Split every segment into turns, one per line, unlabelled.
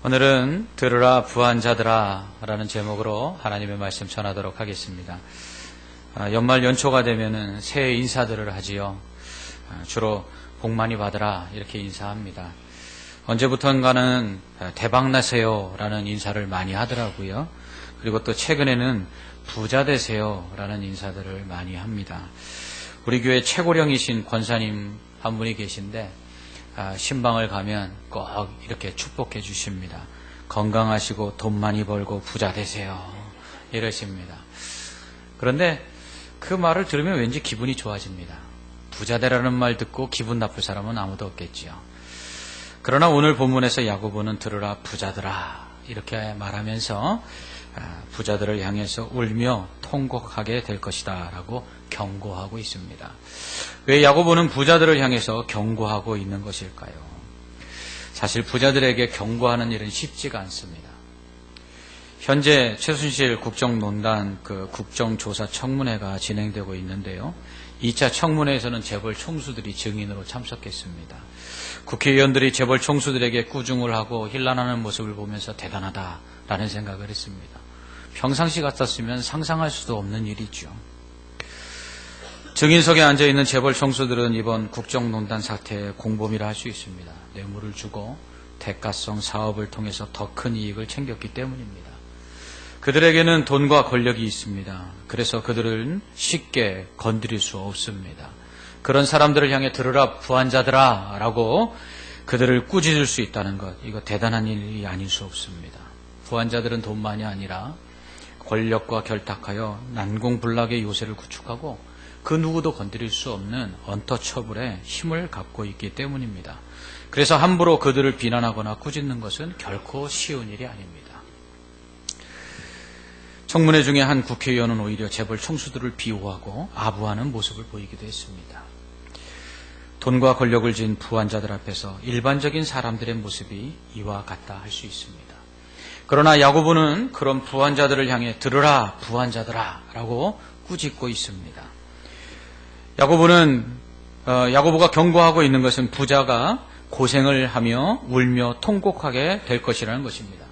오늘은 들으라 부한자들아 라는 제목으로 하나님의 말씀 전하도록 하겠습니다. 연말 연초가 되면은 새해 인사들을 하지요. 주로 복 많이 받으라 이렇게 인사합니다. 언제부턴가는 대박나세요 라는 인사를 많이 하더라고요. 그리고 또 최근에는 부자 되세요 라는 인사들을 많이 합니다. 우리 교회 최고령이신 권사님 한 분이 계신데 신방을 가면 꼭 이렇게 축복해 주십니다. 건강하시고 돈 많이 벌고 부자 되세요 이러십니다. 그런데 그 말을 들으면 왠지 기분이 좋아집니다. 부자 되라는 말 듣고 기분 나쁠 사람은 아무도 없겠지요. 그러나 오늘 본문에서 야고보는 들으라 부자들아 이렇게 말하면서 부자들을 향해서 울며 통곡하게 될 것이다 라고 경고하고 있습니다. 왜 야고보는 부자들을 향해서 경고하고 있는 것일까요? 사실 부자들에게 경고하는 일은 쉽지가 않습니다. 현재 최순실 국정농단 국정조사 청문회가 진행되고 있는데요. 2차 청문회에서는 재벌 총수들이 증인으로 참석했습니다. 국회의원들이 재벌 총수들에게 꾸중을 하고 힐난하는 모습을 보면서 대단하다라는 생각을 했습니다. 평상시 같았으면 상상할 수도 없는 일이죠. 증인석에 앉아있는 재벌 총수들은 이번 국정농단 사태의 공범이라 할 수 있습니다. 뇌물을 주고 대가성 사업을 통해서 더 큰 이익을 챙겼기 때문입니다. 그들에게는 돈과 권력이 있습니다. 그래서 그들은 쉽게 건드릴 수 없습니다. 그런 사람들을 향해 들으라 부한자들아 라고 그들을 꾸짖을 수 있다는 것, 이거 대단한 일이 아닐 수 없습니다. 부한자들은 돈만이 아니라 권력과 결탁하여 난공불락의 요새를 구축하고 그 누구도 건드릴 수 없는 언터처블의 힘을 갖고 있기 때문입니다. 그래서 함부로 그들을 비난하거나 꾸짖는 것은 결코 쉬운 일이 아닙니다. 청문회 중에 한 국회의원은 오히려 재벌 총수들을 비호하고 아부하는 모습을 보이기도 했습니다. 돈과 권력을 쥔 부한자들 앞에서 일반적인 사람들의 모습이 이와 같다 할 수 있습니다. 그러나 야고보는 그런 부한자들을 향해 들으라 부한자들아 라고 꾸짖고 있습니다. 야고보가 경고하고 있는 것은 부자가 고생을 하며 울며 통곡하게 될 것이라는 것입니다.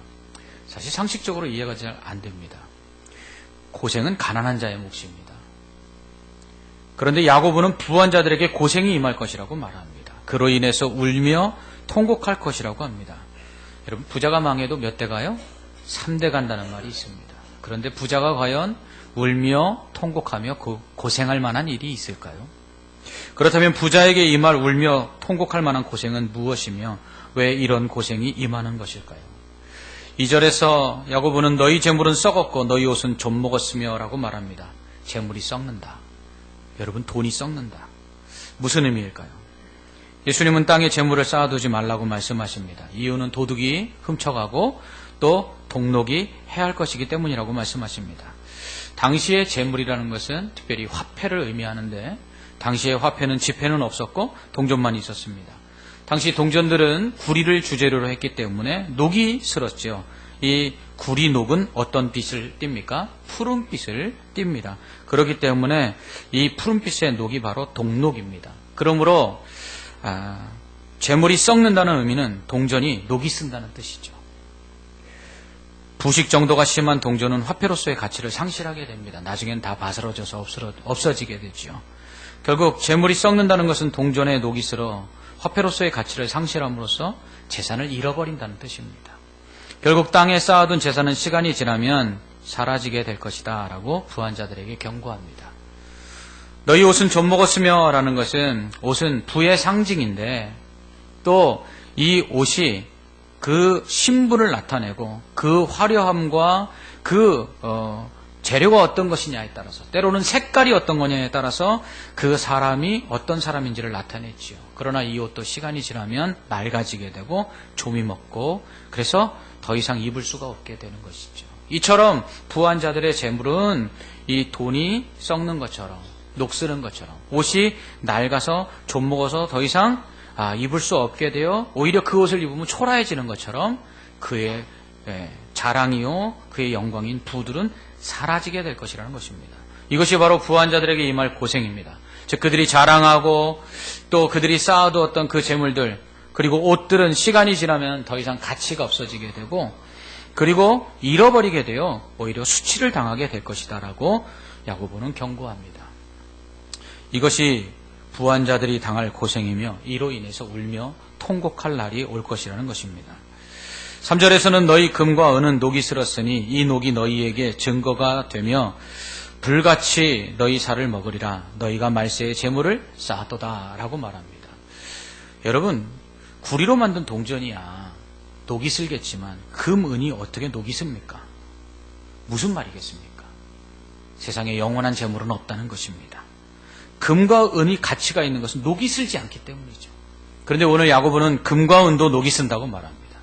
사실 상식적으로 이해가 잘 안 됩니다. 고생은 가난한 자의 몫입니다. 그런데 야고보는 부한자들에게 고생이 임할 것이라고 말합니다. 그로 인해서 울며 통곡할 것이라고 합니다. 여러분, 부자가 망해도 몇 대 가요? 3대 간다는 말이 있습니다. 그런데 부자가 과연 울며 통곡하며 고생할 만한 일이 있을까요? 그렇다면 부자에게 임할 울며 통곡할 만한 고생은 무엇이며 왜 이런 고생이 임하는 것일까요? 2절에서 야고보는 너희 재물은 썩었고 너희 옷은 좀 먹었으며 라고 말합니다. 재물이 썩는다. 여러분, 돈이 썩는다. 무슨 의미일까요? 예수님은 땅에 재물을 쌓아두지 말라고 말씀하십니다. 이유는 도둑이 훔쳐가고 또 동록이 해할 것이기 때문이라고 말씀하십니다. 당시의 재물이라는 것은 특별히 화폐를 의미하는데 당시의 화폐는 지폐는 없었고 동전만 있었습니다. 당시 동전들은 구리를 주재료로 했기 때문에 녹이 슬었죠. 이 구리녹은 어떤 빛을 띱니까? 푸른빛을 띱니다. 그렇기 때문에 이 푸른빛의 녹이 바로 동록입니다. 그러므로 재물이 썩는다는 의미는 동전이 녹이 쓴다는 뜻이죠. 부식 정도가 심한 동전은 화폐로서의 가치를 상실하게 됩니다. 나중엔 다 바스러져서 없어지게 되죠. 결국 재물이 썩는다는 것은 동전의 녹이 슬어 화폐로서의 가치를 상실함으로써 재산을 잃어버린다는 뜻입니다. 결국 땅에 쌓아둔 재산은 시간이 지나면 사라지게 될 것이다 라고 부한자들에게 경고합니다. 너희 옷은 좀 먹었으며 라는 것은 옷은 부의 상징인데 또 이 옷이 그 신분을 나타내고 그 화려함과 그 재료가 어떤 것이냐에 따라서 때로는 색깔이 어떤 거냐에 따라서 그 사람이 어떤 사람인지를 나타냈지요. 그러나 이 옷도 시간이 지나면 낡아지게 되고 좀이 먹고 그래서 더 이상 입을 수가 없게 되는 것이죠. 이처럼 부한자들의 재물은 이 돈이 썩는 것처럼 녹슬은 것처럼 옷이 낡아서 좀 먹어서 더 이상 입을 수 없게 되어 오히려 그 옷을 입으면 초라해지는 것처럼 그의 자랑이요 그의 영광인 부들은 사라지게 될 것이라는 것입니다. 이것이 바로 부한자들에게 임할 고생입니다. 즉 그들이 자랑하고 또 그들이 쌓아두었던 그 재물들 그리고 옷들은 시간이 지나면 더 이상 가치가 없어지게 되고, 그리고 잃어버리게 되어 오히려 수치를 당하게 될 것이다 라고 야고보는 경고합니다. 이것이 부한자들이 당할 고생이며 이로 인해서 울며 통곡할 날이 올 것이라는 것입니다. 3절에서는 너희 금과 은은 녹이 슬었으니 이 녹이 너희에게 증거가 되며 불같이 너희 살을 먹으리라. 너희가 말세의 재물을 쌓았도다 라고 말합니다. 여러분, 구리로 만든 동전이야 녹이 슬겠지만 금, 은이 어떻게 녹이 습니까? 무슨 말이겠습니까? 세상에 영원한 재물은 없다는 것입니다. 금과 은이 가치가 있는 것은 녹이 슬지 않기 때문이죠. 그런데 오늘 야고보는 금과 은도 녹이 쓴다고 말합니다.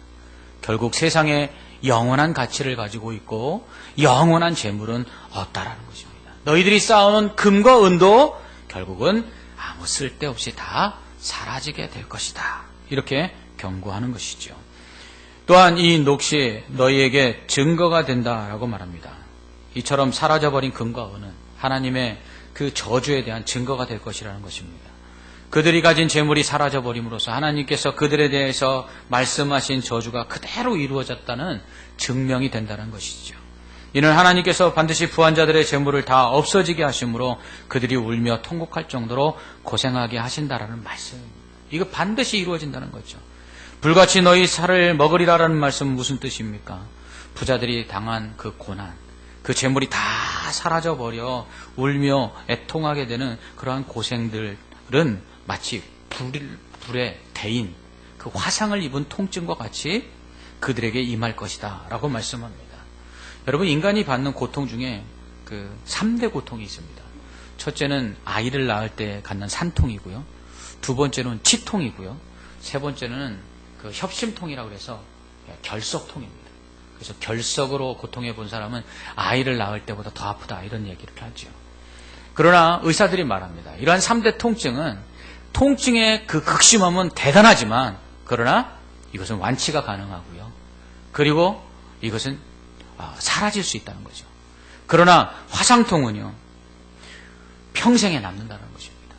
결국 세상에 영원한 가치를 가지고 있고 영원한 재물은 없다라는 것입니다. 너희들이 쌓아놓은 금과 은도 결국은 아무 쓸데없이 다 사라지게 될 것이다. 이렇게 경고하는 것이죠. 또한 이 녹시 너희에게 증거가 된다라고 말합니다. 이처럼 사라져버린 금과 은은 하나님의 그 저주에 대한 증거가 될 것이라는 것입니다. 그들이 가진 재물이 사라져버림으로써 하나님께서 그들에 대해서 말씀하신 저주가 그대로 이루어졌다는 증명이 된다는 것이죠. 이는 하나님께서 반드시 부한자들의 재물을 다 없어지게 하심으로 그들이 울며 통곡할 정도로 고생하게 하신다라는 말씀. 이거 반드시 이루어진다는 거죠. 불같이 너희 살을 먹으리라라는 말씀은 무슨 뜻입니까? 부자들이 당한 그 고난, 그 재물이 다 사라져버려 울며 애통하게 되는 그러한 고생들은 마치 불에 데인 그 화상을 입은 통증과 같이 그들에게 임할 것이다 라고 말씀합니다. 여러분, 인간이 받는 고통 중에 그 3대 고통이 있습니다. 첫째는 아이를 낳을 때 갖는 산통이고요. 두 번째는 치통이고요. 세 번째는 그 협심통이라고 해서 결석통입니다. 그래서 결석으로 고통해 본 사람은 아이를 낳을 때보다 더 아프다 이런 얘기를 하죠. 그러나 의사들이 말합니다. 이러한 3대 통증은 통증의 그 극심함은 대단하지만 그러나 이것은 완치가 가능하고요. 그리고 이것은 사라질 수 있다는 거죠. 그러나 화상통은요, 평생에 남는다는 것입니다.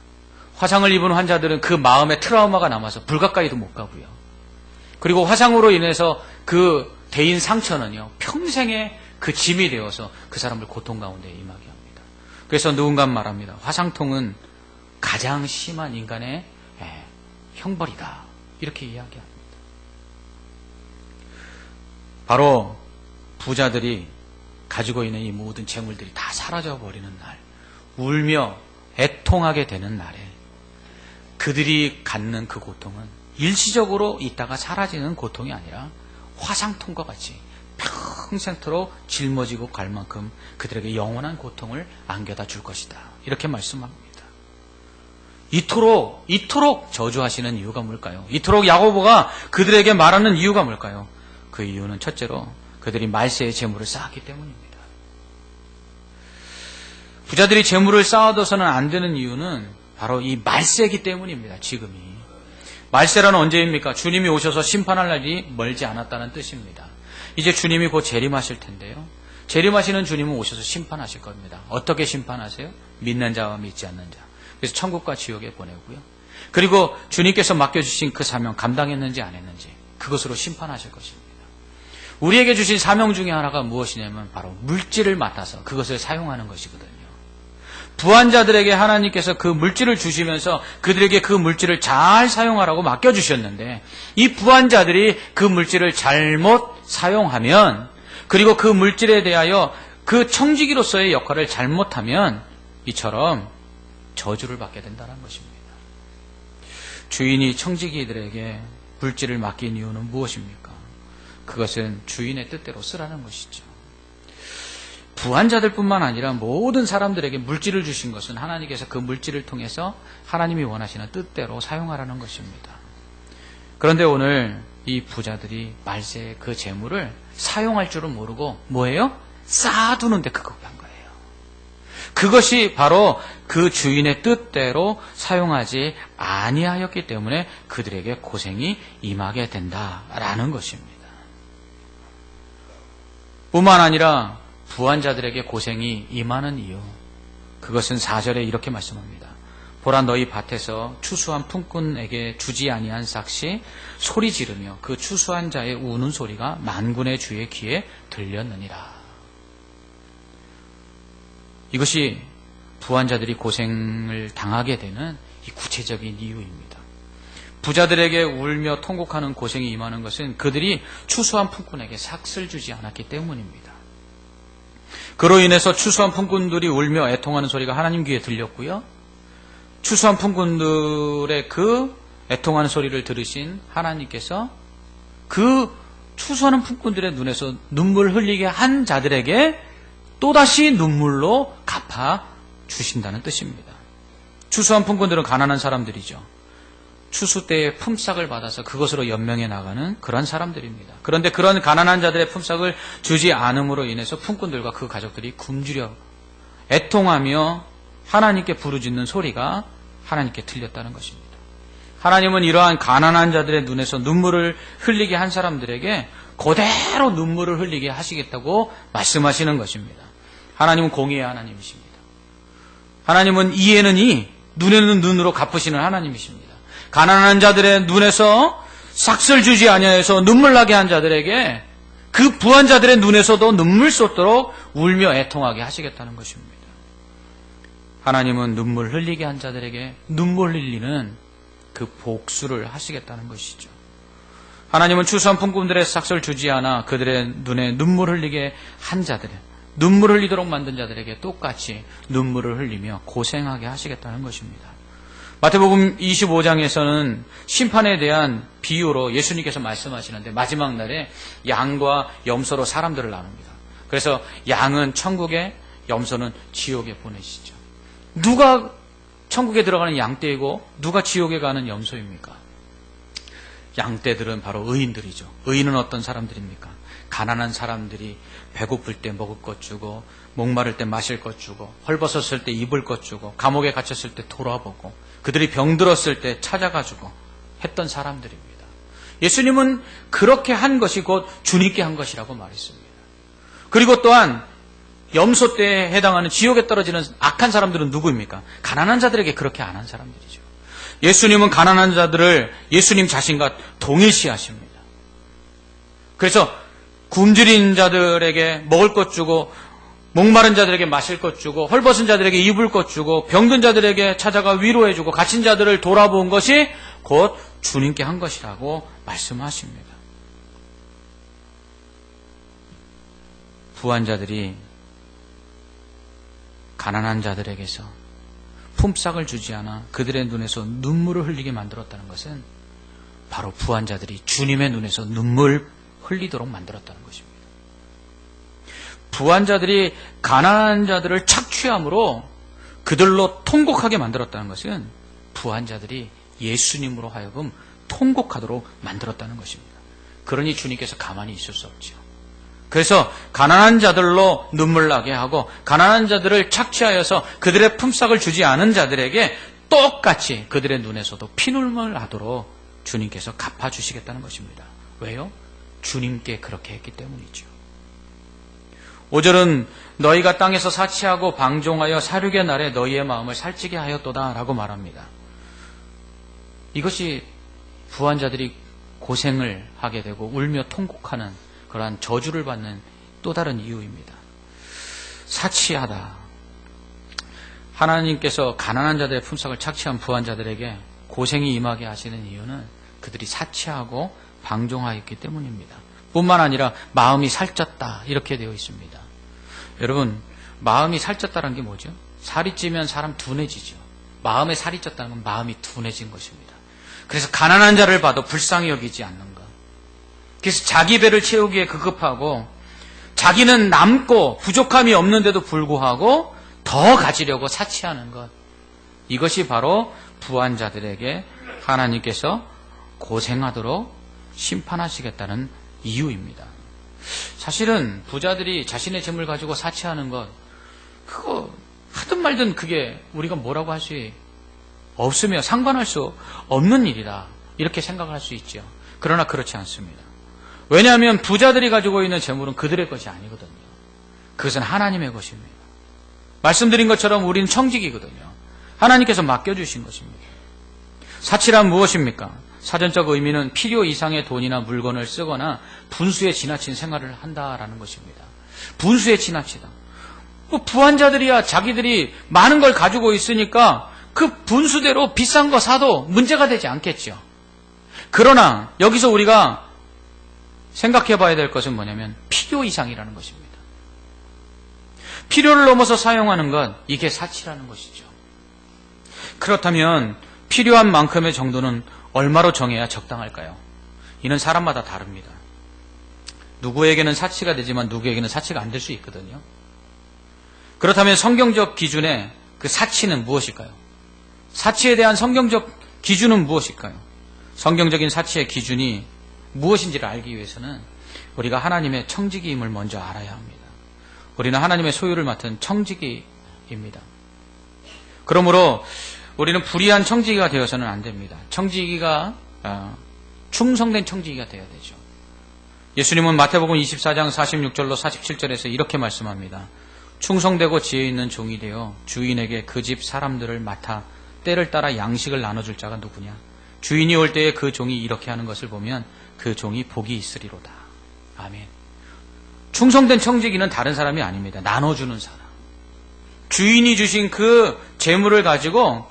화상을 입은 환자들은 그 마음에 트라우마가 남아서 불 가까이도 못 가고요. 그리고 화상으로 인해서 그 대인 상처는요, 평생의 그 짐이 되어서 그 사람을 고통 가운데 임하게 합니다. 그래서 누군가 말합니다. 화상통은 가장 심한 인간의 형벌이다. 이렇게 이야기합니다. 바로 부자들이 가지고 있는 이 모든 재물들이 다 사라져버리는 날, 울며 애통하게 되는 날에 그들이 갖는 그 고통은 일시적으로 있다가 사라지는 고통이 아니라 화상통과 같이 평생토록 짊어지고 갈 만큼 그들에게 영원한 고통을 안겨다 줄 것이다. 이렇게 말씀합니다. 이토록 저주하시는 이유가 뭘까요? 이토록 야고보가 그들에게 말하는 이유가 뭘까요? 그 이유는 첫째로 그들이 말세의 재물을 쌓았기 때문입니다. 부자들이 재물을 쌓아둬서는 안 되는 이유는 바로 이 말세이기 때문입니다. 지금이. 말세라는 언제입니까? 주님이 오셔서 심판할 날이 멀지 않았다는 뜻입니다. 이제 주님이 곧 재림하실 텐데요. 재림하시는 주님은 오셔서 심판하실 겁니다. 어떻게 심판하세요? 믿는 자와 믿지 않는 자. 그래서 천국과 지옥에 보내고요. 그리고 주님께서 맡겨주신 그 사명 감당했는지 안 했는지 그것으로 심판하실 것입니다. 우리에게 주신 사명 중에 하나가 무엇이냐면 바로 물질을 맡아서 그것을 사용하는 것이거든요. 부한자들에게 하나님께서 그 물질을 주시면서 그들에게 그 물질을 잘 사용하라고 맡겨주셨는데 이 부한자들이 그 물질을 잘못 사용하면 그리고 그 물질에 대하여 그 청지기로서의 역할을 잘못하면 이처럼 저주를 받게 된다는 것입니다. 주인이 청지기들에게 물질을 맡긴 이유는 무엇입니까? 그것은 주인의 뜻대로 쓰라는 것이죠. 부한자들뿐만 아니라 모든 사람들에게 물질을 주신 것은 하나님께서 그 물질을 통해서 하나님이 원하시는 뜻대로 사용하라는 것입니다. 그런데 오늘 이 부자들이 말세의 그 재물을 사용할 줄은 모르고 뭐예요? 쌓아두는데 그거 한 거예요. 그것이 바로 그 주인의 뜻대로 사용하지 아니하였기 때문에 그들에게 고생이 임하게 된다라는 것입니다. 뿐만 아니라 부한자들에게 고생이 임하는 이유, 그것은 4절에 이렇게 말씀합니다. 보라 너희 밭에서 추수한 품꾼에게 주지 아니한 삭시 소리 지르며 그 추수한 자의 우는 소리가 만군의 주의 귀에 들렸느니라. 이것이 부한자들이 고생을 당하게 되는 이 구체적인 이유입니다. 부자들에게 울며 통곡하는 고생이 임하는 것은 그들이 추수한 품꾼에게 삭을 주지 않았기 때문입니다. 그로 인해서 추수한 품꾼들이 울며 애통하는 소리가 하나님 귀에 들렸고요. 추수한 품꾼들의 그 애통하는 소리를 들으신 하나님께서 그 추수하는 품꾼들의 눈에서 눈물 흘리게 한 자들에게 또다시 눈물로 갚아 주신다는 뜻입니다. 추수한 품꾼들은 가난한 사람들이죠. 추수 때에 품삯을 받아서 그것으로 연명해 나가는 그런 사람들입니다. 그런데 그런 가난한 자들의 품삯을 주지 않음으로 인해서 품꾼들과 그 가족들이 굶주려 애통하며 하나님께 부르짖는 소리가 하나님께 들렸다는 것입니다. 하나님은 이러한 가난한 자들의 눈에서 눈물을 흘리게 한 사람들에게 그대로 눈물을 흘리게 하시겠다고 말씀하시는 것입니다. 하나님은 공의의 하나님이십니다. 하나님은 이에는 이, 눈에는 눈으로 갚으시는 하나님이십니다. 가난한 자들의 눈에서 삭을 주지 아니하여서 눈물 나게 한 자들에게 그 부한 자들의 눈에서도 눈물 쏟도록 울며 애통하게 하시겠다는 것입니다. 하나님은 눈물 흘리게 한 자들에게 눈물 흘리는 그 복수를 하시겠다는 것이죠. 하나님은 추수한 품꾼들의 삭을 주지 않아 그들의 눈에 눈물 흘리게 한 자들의 눈물 흘리도록 만든 자들에게 똑같이 눈물을 흘리며 고생하게 하시겠다는 것입니다. 마태복음 25장에서는 심판에 대한 비유로 예수님께서 말씀하시는데 마지막 날에 양과 염소로 사람들을 나눕니다. 그래서 양은 천국에, 염소는 지옥에 보내시죠. 누가 천국에 들어가는 양떼이고 누가 지옥에 가는 염소입니까? 양떼들은 바로 의인들이죠. 의인은 어떤 사람들입니까? 가난한 사람들이 배고플 때 먹을 것 주고, 목마를 때 마실 것 주고, 헐벗었을 때 입을 것 주고, 감옥에 갇혔을 때 돌아보고, 그들이 병들었을 때 찾아가지고 했던 사람들입니다. 예수님은 그렇게 한 것이 곧 주님께 한 것이라고 말했습니다. 그리고 또한 염소 때에 해당하는 지옥에 떨어지는 악한 사람들은 누구입니까? 가난한 자들에게 그렇게 안 한 사람들이죠. 예수님은 가난한 자들을 예수님 자신과 동일시하십니다. 그래서 굶주린 자들에게 먹을 것 주고, 목마른 자들에게 마실 것 주고, 헐벗은 자들에게 입을 것 주고, 병든 자들에게 찾아가 위로해 주고, 갇힌 자들을 돌아본 것이 곧 주님께 한 것이라고 말씀하십니다. 부한 자들이 가난한 자들에게서 품삯을 주지 않아 그들의 눈에서 눈물을 흘리게 만들었다는 것은 바로 부한 자들이 주님의 눈에서 눈물 흘리도록 만들었다는 것입니다. 부한 자들이 가난한 자들을 착취함으로 그들로 통곡하게 만들었다는 것은 부한 자들이 예수님으로 하여금 통곡하도록 만들었다는 것입니다. 그러니 주님께서 가만히 있을 수 없죠. 그래서 가난한 자들로 눈물 나게 하고 가난한 자들을 착취하여서 그들의 품삯을 주지 않은 자들에게 똑같이 그들의 눈에서도 피눈물 나도록 주님께서 갚아주시겠다는 것입니다. 왜요? 주님께 그렇게 했기 때문이죠. 5절은 너희가 땅에서 사치하고 방종하여 살육의 날에 너희의 마음을 살찌게 하였도다 라고 말합니다. 이것이 부한 자들이 고생을 하게 되고 울며 통곡하는 그러한 저주를 받는 또 다른 이유입니다. 사치하다. 하나님께서 가난한 자들의 품삯을 착취한 부한 자들에게 고생이 임하게 하시는 이유는 그들이 사치하고 방종하였기 때문입니다. 뿐만 아니라 마음이 살쪘다 이렇게 되어 있습니다. 여러분, 마음이 살쪘다는 게 뭐죠? 살이 찌면 사람 둔해지죠. 마음에 살이 쪘다는 건 마음이 둔해진 것입니다. 그래서 가난한 자를 봐도 불쌍히 여기지 않는 것. 그래서 자기 배를 채우기에 급급하고 자기는 남고 부족함이 없는데도 불구하고 더 가지려고 사치하는 것. 이것이 바로 부한 자들에게 하나님께서 고생하도록 심판하시겠다는 이유입니다. 사실은 부자들이 자신의 재물 가지고 사치하는 것, 그거 하든 말든 그게 우리가 뭐라고 할 수 없으며 상관할 수 없는 일이다 이렇게 생각을 할 수 있죠. 그러나 그렇지 않습니다. 왜냐하면 부자들이 가지고 있는 재물은 그들의 것이 아니거든요. 그것은 하나님의 것입니다. 말씀드린 것처럼 우리는 청직이거든요. 하나님께서 맡겨주신 것입니다. 사치란 무엇입니까? 사전적 의미는 필요 이상의 돈이나 물건을 쓰거나 분수에 지나친 생활을 한다라는 것입니다. 분수에 지나치다. 부한자들이야 자기들이 많은 걸 가지고 있으니까 그 분수대로 비싼 거 사도 문제가 되지 않겠죠. 그러나 여기서 우리가 생각해 봐야 될 것은 뭐냐면 필요 이상이라는 것입니다. 필요를 넘어서 사용하는 것, 이게 사치라는 것이죠. 그렇다면 필요한 만큼의 정도는 얼마로 정해야 적당할까요? 이는 사람마다 다릅니다. 누구에게는 사치가 되지만 누구에게는 사치가 안 될 수 있거든요. 그렇다면 성경적 기준의 그 사치는 무엇일까요? 사치에 대한 성경적 기준은 무엇일까요? 성경적인 사치의 기준이 무엇인지를 알기 위해서는 우리가 하나님의 청지기임을 먼저 알아야 합니다. 우리는 하나님의 소유를 맡은 청지기입니다. 그러므로 우리는 불의한 청지기가 되어서는 안 됩니다. 청지기가 충성된 청지기가 되어야 되죠. 예수님은 마태복음 24장 46절로 47절에서 이렇게 말씀합니다. 충성되고 지혜 있는 종이 되어 주인에게 그 집 사람들을 맡아 때를 따라 양식을 나눠줄 자가 누구냐? 주인이 올 때에 그 종이 이렇게 하는 것을 보면 그 종이 복이 있으리로다. 아멘. 충성된 청지기는 다른 사람이 아닙니다. 나눠주는 사람. 주인이 주신 그 재물을 가지고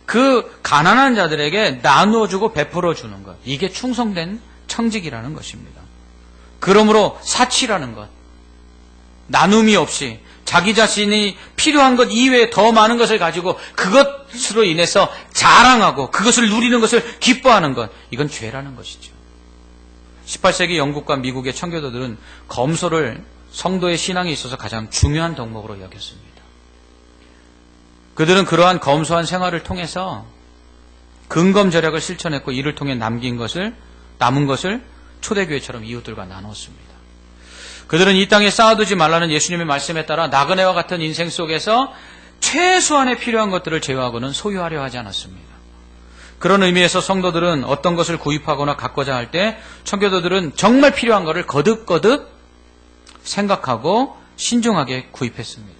그 가난한 자들에게 나누어주고 베풀어주는 것. 이게 충성된 청지기라는 것입니다. 그러므로 사치라는 것. 나눔이 없이 자기 자신이 필요한 것 이외에 더 많은 것을 가지고 그것으로 인해서 자랑하고 그것을 누리는 것을 기뻐하는 것. 이건 죄라는 것이죠. 18세기 영국과 미국의 청교도들은 검소를 성도의 신앙에 있어서 가장 중요한 덕목으로 여겼습니다. 그들은 그러한 검소한 생활을 통해서 근검절약을 실천했고 이를 통해 남은 것을 초대교회처럼 이웃들과 나눴습니다. 그들은 이 땅에 쌓아두지 말라는 예수님의 말씀에 따라 나그네와 같은 인생 속에서 최소한의 필요한 것들을 제외하고는 소유하려 하지 않았습니다. 그런 의미에서 성도들은 어떤 것을 구입하거나 갖고자 할 때 청교도들은 정말 필요한 것을 거듭거듭 생각하고 신중하게 구입했습니다.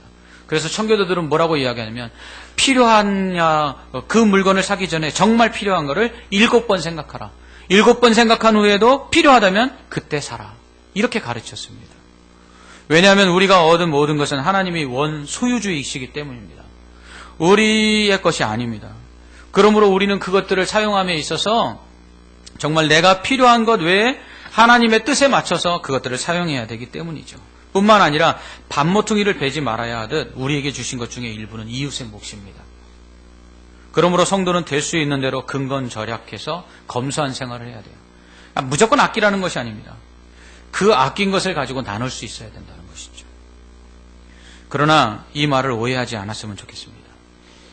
그래서 청교도들은 뭐라고 이야기하냐면 필요하냐 그 물건을 사기 전에 정말 필요한 것을 7번 생각하라. 7번 생각한 후에도 필요하다면 그때 사라. 이렇게 가르쳤습니다. 왜냐하면 우리가 얻은 모든 것은 하나님이 원 소유주이시기 때문입니다. 우리의 것이 아닙니다. 그러므로 우리는 그것들을 사용함에 있어서 정말 내가 필요한 것 외에 하나님의 뜻에 맞춰서 그것들을 사용해야 되기 때문이죠. 뿐만 아니라 밥모퉁이를 베지 말아야 하듯 우리에게 주신 것 중에 일부는 이웃의 몫입니다. 그러므로 성도는 될 수 있는 대로 근검절약해서 검소한 생활을 해야 돼요. 무조건 아끼라는 것이 아닙니다. 그 아낀 것을 가지고 나눌 수 있어야 된다는 것이죠. 그러나 이 말을 오해하지 않았으면 좋겠습니다.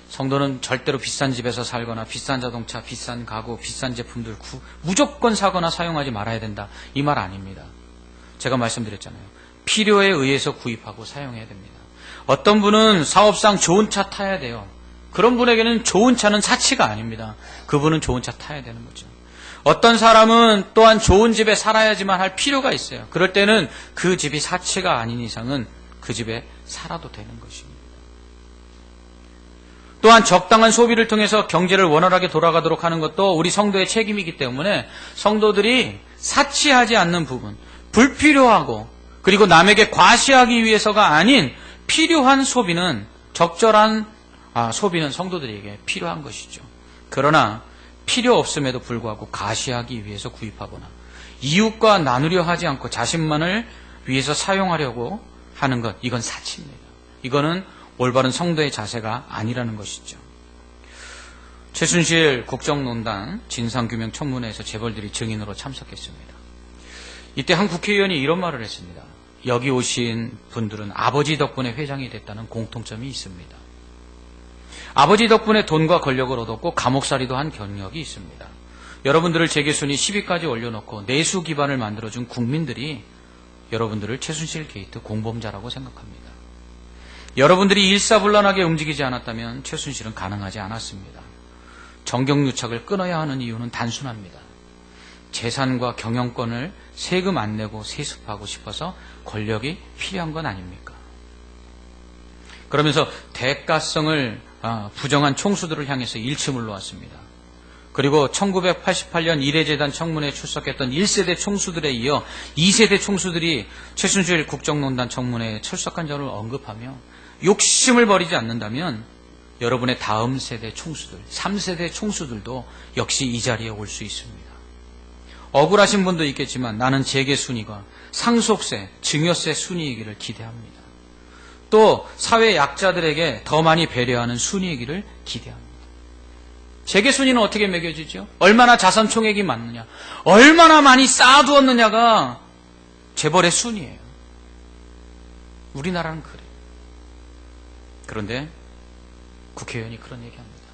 성도는 절대로 비싼 집에서 살거나 비싼 자동차, 비싼 가구, 비싼 제품들 무조건 사거나 사용하지 말아야 된다. 이 말 아닙니다. 제가 말씀드렸잖아요. 필요에 의해서 구입하고 사용해야 됩니다. 어떤 분은 사업상 좋은 차 타야 돼요. 그런 분에게는 좋은 차는 사치가 아닙니다. 그분은 좋은 차 타야 되는 거죠. 어떤 사람은 또한 좋은 집에 살아야지만 할 필요가 있어요. 그럴 때는 그 집이 사치가 아닌 이상은 그 집에 살아도 되는 것입니다. 또한 적당한 소비를 통해서 경제를 원활하게 돌아가도록 하는 것도 우리 성도의 책임이기 때문에 성도들이 사치하지 않는 부분, 불필요하고 그리고 남에게 과시하기 위해서가 아닌 필요한 소비는 적절한 소비는 성도들에게 필요한 것이죠. 그러나 필요 없음에도 불구하고 과시하기 위해서 구입하거나 이웃과 나누려 하지 않고 자신만을 위해서 사용하려고 하는 것, 이건 사치입니다. 이거는 올바른 성도의 자세가 아니라는 것이죠. 최순실 국정농단 진상규명 청문회에서 재벌들이 증인으로 참석했습니다. 이때 한 국회의원이 이런 말을 했습니다. 여기 오신 분들은 아버지 덕분에 회장이 됐다는 공통점이 있습니다. 아버지 덕분에 돈과 권력을 얻었고 감옥살이도 한 경력이 있습니다. 여러분들을 재계순위 10위까지 올려놓고 내수 기반을 만들어준 국민들이 여러분들을 최순실 게이트 공범자라고 생각합니다. 여러분들이 일사불란하게 움직이지 않았다면 최순실은 가능하지 않았습니다. 정경유착을 끊어야 하는 이유는 단순합니다. 재산과 경영권을 세금 안 내고 세습하고 싶어서 권력이 필요한 건 아닙니까? 그러면서 대가성을 부정한 총수들을 향해서 일침을 놓았습니다. 그리고 1988년 이레재단 청문회에 출석했던 1세대 총수들에 이어 2세대 총수들이 최순실 국정농단 청문회에 출석한 점을 언급하며 욕심을 버리지 않는다면 여러분의 다음 세대 총수들, 3세대 총수들도 역시 이 자리에 올 수 있습니다. 억울하신 분도 있겠지만 나는 재계 순위가 상속세, 증여세 순위이기를 기대합니다. 또 사회 약자들에게 더 많이 배려하는 순위이기를 기대합니다. 재계 순위는 어떻게 매겨지죠? 얼마나 자산 총액이 많느냐, 얼마나 많이 쌓아두었느냐가 재벌의 순위예요. 우리나라는 그래요. 그런데 국회의원이 그런 얘기합니다.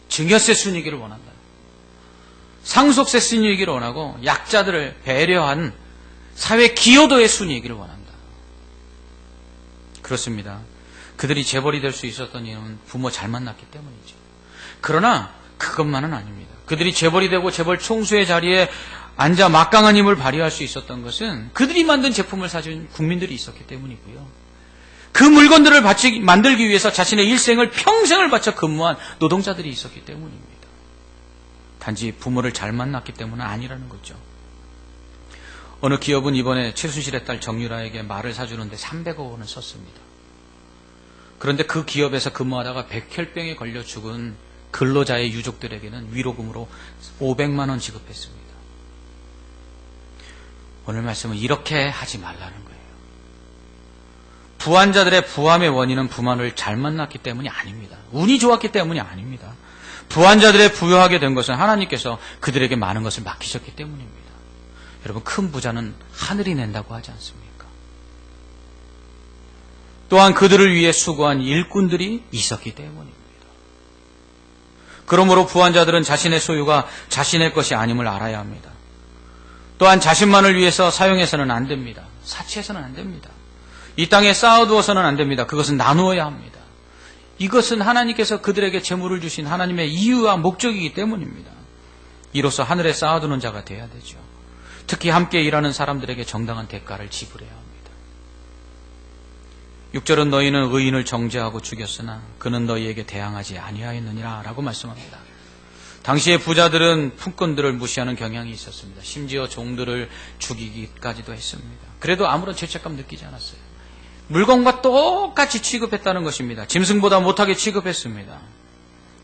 증여세 순위이기를 원한다. 상속세 순위이기를 원하고 약자들을 배려한 사회 기여도의 순위이기를 원한다. 그렇습니다. 그들이 재벌이 될 수 있었던 이유는 부모 잘 만났기 때문이죠. 그러나 그것만은 아닙니다. 그들이 재벌이 되고 재벌 총수의 자리에 앉아 막강한 힘을 발휘할 수 있었던 것은 그들이 만든 제품을 사준 국민들이 있었기 때문이고요. 그 물건들을 만들기 위해서 자신의 일생을 평생을 바쳐 근무한 노동자들이 있었기 때문입니다. 단지 부모를 잘 만났기 때문은 아니라는 거죠. 어느 기업은 이번에 최순실의 딸 정유라에게 말을 사주는데 300억 원을 썼습니다. 그런데 그 기업에서 근무하다가 백혈병에 걸려 죽은 근로자의 유족들에게는 위로금으로 500만 원 지급했습니다. 오늘 말씀은 이렇게 하지 말라는 거예요. 부한자들의 부함의 원인은 부모를 잘 만났기 때문이 아닙니다. 운이 좋았기 때문이 아닙니다. 부한자들의 부유하게 된 것은 하나님께서 그들에게 많은 것을 맡기셨기 때문입니다. 여러분, 큰 부자는 하늘이 낸다고 하지 않습니까? 또한 그들을 위해 수고한 일꾼들이 있었기 때문입니다. 그러므로 부한자들은 자신의 소유가 자신의 것이 아님을 알아야 합니다. 또한 자신만을 위해서 사용해서는 안 됩니다. 사치해서는 안 됩니다. 이 땅에 쌓아두어서는 안 됩니다. 그것은 나누어야 합니다. 이것은 하나님께서 그들에게 재물을 주신 하나님의 이유와 목적이기 때문입니다. 이로써 하늘에 쌓아두는 자가 돼야 되죠. 특히 함께 일하는 사람들에게 정당한 대가를 지불해야 합니다. 6절은 너희는 의인을 정죄하고 죽였으나 그는 너희에게 대항하지 아니하였느니라 라고 말씀합니다. 당시의 부자들은 품꾼들을 무시하는 경향이 있었습니다. 심지어 종들을 죽이기까지도 했습니다. 그래도 아무런 죄책감 느끼지 않았어요. 물건과 똑같이 취급했다는 것입니다. 짐승보다 못하게 취급했습니다.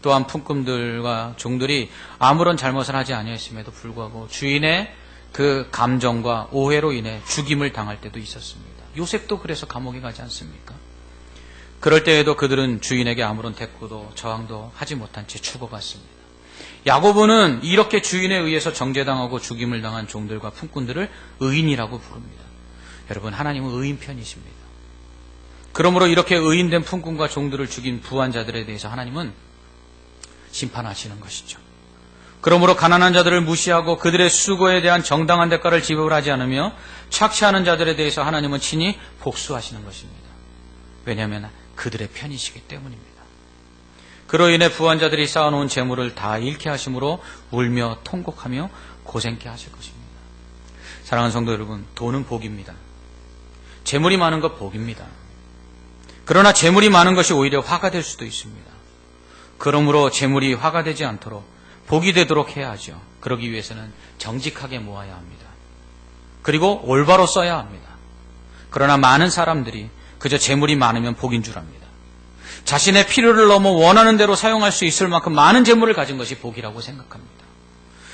또한 품꾼들과 종들이 아무런 잘못을 하지 아니했음에도 불구하고 주인의 그 감정과 오해로 인해 죽임을 당할 때도 있었습니다. 요셉도 그래서 감옥에 가지 않습니까? 그럴 때에도 그들은 주인에게 아무런 대꾸도 저항도 하지 못한 채 죽어갔습니다. 야고보는 이렇게 주인에 의해서 정죄당하고 죽임을 당한 종들과 품꾼들을 의인이라고 부릅니다. 여러분, 하나님은 의인 편이십니다. 그러므로 이렇게 의인된 품꾼과 종들을 죽인 부한자들에 대해서 하나님은 심판하시는 것이죠. 그러므로 가난한 자들을 무시하고 그들의 수고에 대한 정당한 대가를 지불하지 않으며 착취하는 자들에 대해서 하나님은 친히 복수하시는 것입니다. 왜냐하면 그들의 편이시기 때문입니다. 그로 인해 부한자들이 쌓아놓은 재물을 다 잃게 하심으로 울며 통곡하며 고생케 하실 것입니다. 사랑하는 성도 여러분, 돈은 복입니다. 재물이 많은 것 복입니다. 그러나 재물이 많은 것이 오히려 화가 될 수도 있습니다. 그러므로 재물이 화가 되지 않도록 복이 되도록 해야 하죠. 그러기 위해서는 정직하게 모아야 합니다. 그리고 올바로 써야 합니다. 그러나 많은 사람들이 그저 재물이 많으면 복인 줄 압니다. 자신의 필요를 넘어 원하는 대로 사용할 수 있을 만큼 많은 재물을 가진 것이 복이라고 생각합니다.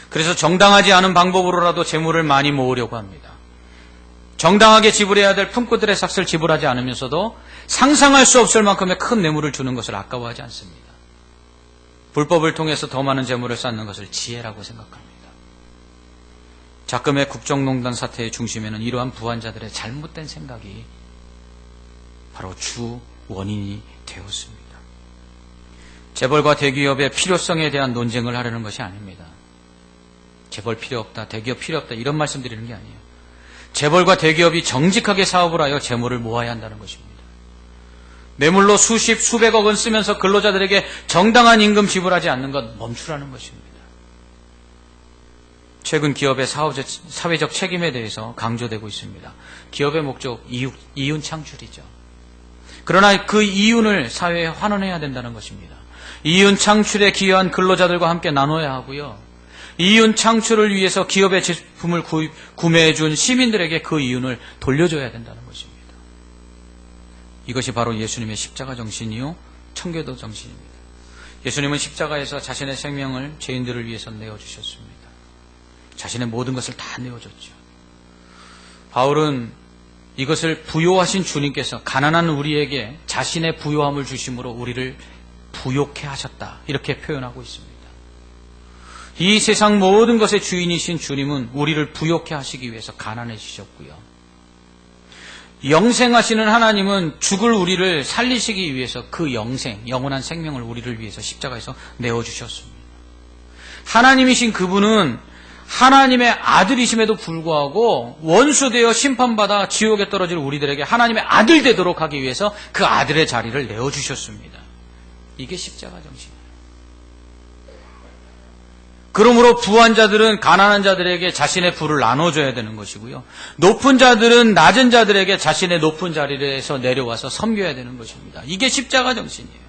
그래서 정당하지 않은 방법으로라도 재물을 많이 모으려고 합니다. 정당하게 지불해야 될 품꾼들의 삭스를 지불하지 않으면서도 상상할 수 없을 만큼의 큰 뇌물을 주는 것을 아까워하지 않습니다. 불법을 통해서 더 많은 재물을 쌓는 것을 지혜라고 생각합니다. 작금의 국정농단 사태의 중심에는 이러한 부한자들의 잘못된 생각이 바로 주 원인이 되었습니다. 재벌과 대기업의 필요성에 대한 논쟁을 하려는 것이 아닙니다. 재벌 필요 없다, 대기업 필요 없다 이런 말씀 드리는 게 아니에요. 재벌과 대기업이 정직하게 사업을 하여 재물을 모아야 한다는 것입니다. 뇌물로 수십, 수백억 원 쓰면서 근로자들에게 정당한 임금 지불하지 않는 것 멈추라는 것입니다. 최근 기업의 사회적 책임에 대해서 강조되고 있습니다. 기업의 목적, 이윤 창출이죠. 그러나 그 이윤을 사회에 환원해야 된다는 것입니다. 이윤 창출에 기여한 근로자들과 함께 나눠야 하고요. 이윤 창출을 위해서 기업의 제품을 구매해 준 시민들에게 그 이윤을 돌려줘야 된다는 것입니다. 이것이 바로 예수님의 십자가 정신이요 청교도 정신입니다. 예수님은 십자가에서 자신의 생명을 죄인들을 위해서 내어주셨습니다. 자신의 모든 것을 다 내어줬죠. 바울은 이것을 부요하신 주님께서 가난한 우리에게 자신의 부요함을 주심으로 우리를 부요케 하셨다, 이렇게 표현하고 있습니다. 이 세상 모든 것의 주인이신 주님은 우리를 부요케 하시기 위해서 가난해지셨고요. 영생하시는 하나님은 죽을 우리를 살리시기 위해서 그 영원한 생명을 우리를 위해서 십자가에서 내어주셨습니다. 하나님이신 그분은 하나님의 아들이심에도 불구하고 원수되어 심판받아 지옥에 떨어질 우리들에게 하나님의 아들 되도록 하기 위해서 그 아들의 자리를 내어주셨습니다. 이게 십자가 정신이에요. 그러므로 부한 자들은 가난한 자들에게 자신의 부를 나눠줘야 되는 것이고요. 높은 자들은 낮은 자들에게 자신의 높은 자리에서 내려와서 섬겨야 되는 것입니다. 이게 십자가 정신이에요.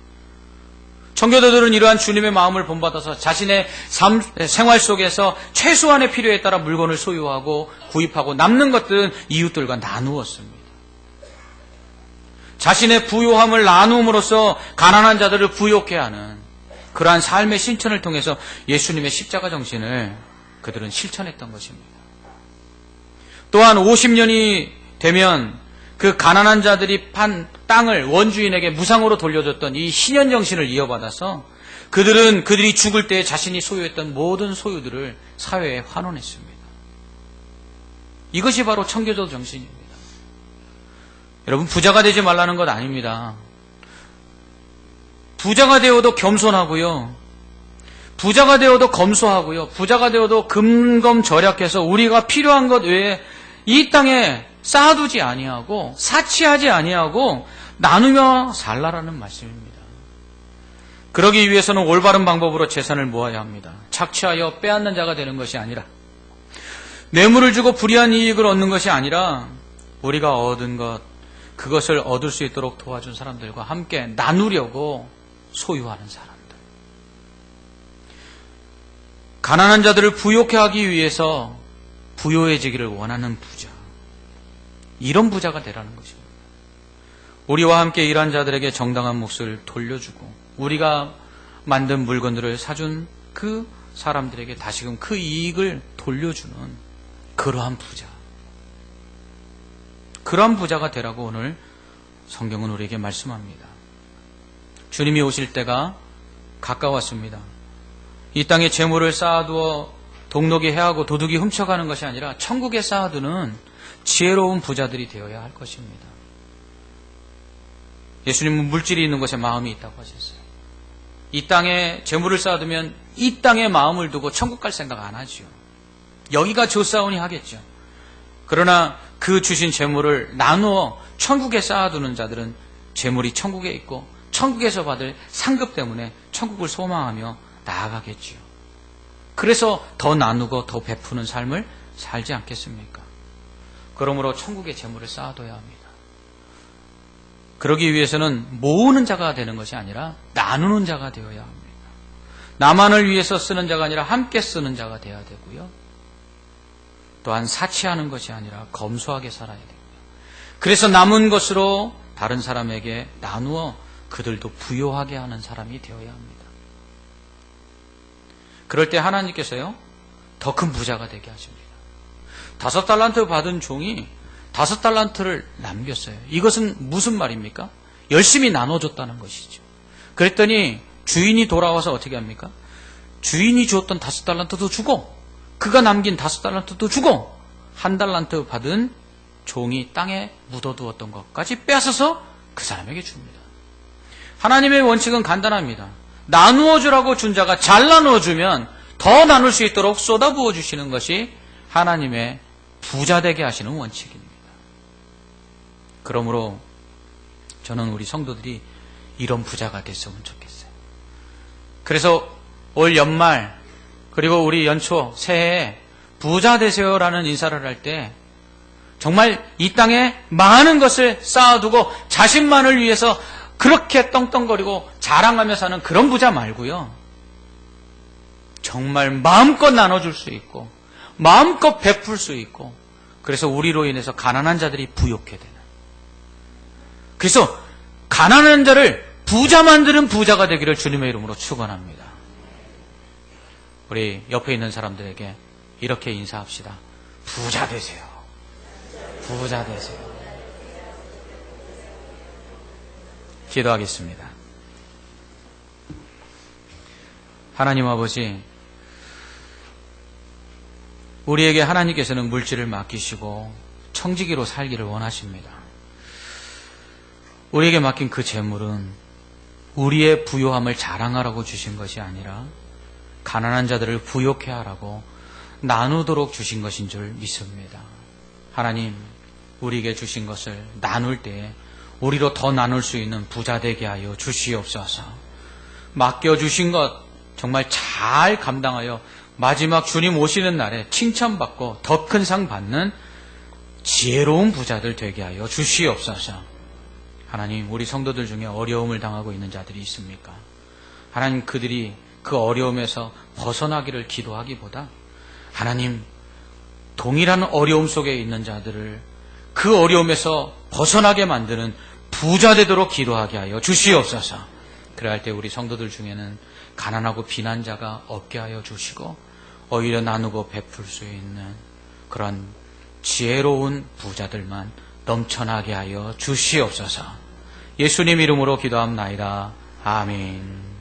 청교도들은 이러한 주님의 마음을 본받아서 자신의 생활 속에서 최소한의 필요에 따라 물건을 소유하고 구입하고 남는 것들은 이웃들과 나누었습니다. 자신의 부요함을 나눔으로써 가난한 자들을 부요케 하는 그러한 삶의 실천을 통해서 예수님의 십자가 정신을 그들은 실천했던 것입니다. 또한 50년이 되면 그 가난한 자들이 판 땅을 원주인에게 무상으로 돌려줬던 이 신현 정신을 이어받아서 그들이 죽을 때 자신이 소유했던 모든 소유들을 사회에 환원했습니다. 이것이 바로 청교도 정신입니다. 여러분, 부자가 되지 말라는 것 아닙니다. 부자가 되어도 겸손하고요. 부자가 되어도 검소하고요. 부자가 되어도 금검절약해서 우리가 필요한 것 외에 이 땅에 쌓아두지 아니하고 사치하지 아니하고 나누며 살라라는 말씀입니다. 그러기 위해서는 올바른 방법으로 재산을 모아야 합니다. 착취하여 빼앗는 자가 되는 것이 아니라, 뇌물을 주고 불이한 이익을 얻는 것이 아니라 우리가 얻은 것, 그것을 얻을 수 있도록 도와준 사람들과 함께 나누려고 소유하는 사람들. 가난한 자들을 부요케 하기 위해서 부요해지기를 원하는 부자. 이런 부자가 되라는 것입니다. 우리와 함께 일한 자들에게 정당한 몫을 돌려주고 우리가 만든 물건들을 사준 그 사람들에게 다시금 그 이익을 돌려주는 그러한 부자. 그러한 부자가 되라고 오늘 성경은 우리에게 말씀합니다. 주님이 오실 때가 가까웠습니다. 이 땅에 재물을 쌓아두어 동록이 해하고 도둑이 훔쳐가는 것이 아니라 천국에 쌓아두는 지혜로운 부자들이 되어야 할 것입니다. 예수님은 물질이 있는 것에 마음이 있다고 하셨어요. 이 땅에 재물을 쌓아두면 이 땅에 마음을 두고 천국 갈 생각 안 하죠. 여기가 좋사오니 하겠죠. 그러나 그 주신 재물을 나누어 천국에 쌓아두는 자들은 재물이 천국에 있고 천국에서 받을 상급 때문에 천국을 소망하며 나아가겠지요. 그래서 더 나누고 더 베푸는 삶을 살지 않겠습니까? 그러므로 천국의 재물을 쌓아둬야 합니다. 그러기 위해서는 모으는 자가 되는 것이 아니라 나누는 자가 되어야 합니다. 나만을 위해서 쓰는 자가 아니라 함께 쓰는 자가 되어야 되고요. 또한 사치하는 것이 아니라 검소하게 살아야 됩니다. 그래서 남은 것으로 다른 사람에게 나누어 그들도 부요하게 하는 사람이 되어야 합니다. 그럴 때 하나님께서요, 더 큰 부자가 되게 하십니다. 5달란트 받은 종이 5달란트를 남겼어요. 이것은 무슨 말입니까? 열심히 나눠줬다는 것이죠. 그랬더니 주인이 돌아와서 어떻게 합니까? 주인이 주었던 5달란트도 주고 그가 남긴 5달란트도 주고 1달란트 받은 종이 땅에 묻어두었던 것까지 빼앗아서 그 사람에게 줍니다. 하나님의 원칙은 간단합니다. 나누어 주라고 준 자가 잘 나누어 주면 더 나눌 수 있도록 쏟아부어 주시는 것이 하나님의 부자 되게 하시는 원칙입니다. 그러므로 저는 우리 성도들이 이런 부자가 됐으면 좋겠어요. 그래서 올 연말 그리고 우리 연초 새해에 부자 되세요라는 인사를 할 때 정말 이 땅에 많은 것을 쌓아두고 자신만을 위해서 그렇게 떵떵거리고 자랑하며 사는 그런 부자 말고요. 정말 마음껏 나눠줄 수 있고 마음껏 베풀 수 있고 그래서 우리로 인해서 가난한 자들이 부욕해 되는, 그래서 가난한 자를 부자 만드는 부자가 되기를 주님의 이름으로 축원합니다. 우리 옆에 있는 사람들에게 이렇게 인사합시다. 부자 되세요. 부자 되세요. 기도하겠습니다. 하나님 아버지, 우리에게 하나님께서는 물질을 맡기시고 청지기로 살기를 원하십니다. 우리에게 맡긴 그 재물은 우리의 부요함을 자랑하라고 주신 것이 아니라 가난한 자들을 부욕해 하라고 나누도록 주신 것인 줄 믿습니다. 하나님, 우리에게 주신 것을 나눌 때에 우리로 더 나눌 수 있는 부자 되게 하여 주시옵소서. 맡겨주신 것 정말 잘 감당하여 마지막 주님 오시는 날에 칭찬받고 더 큰 상 받는 지혜로운 부자들 되게 하여 주시옵소서. 하나님, 우리 성도들 중에 어려움을 당하고 있는 자들이 있습니까? 하나님, 그들이 그 어려움에서 벗어나기를 기도하기보다 하나님, 동일한 어려움 속에 있는 자들을 그 어려움에서 벗어나게 만드는 부자 되도록 기도하게 하여 주시옵소서. 그럴 때 우리 성도들 중에는 가난하고 비난자가 없게 하여 주시고 오히려 나누고 베풀 수 있는 그런 지혜로운 부자들만 넘쳐나게 하여 주시옵소서. 예수님 이름으로 기도합나이다. 아멘.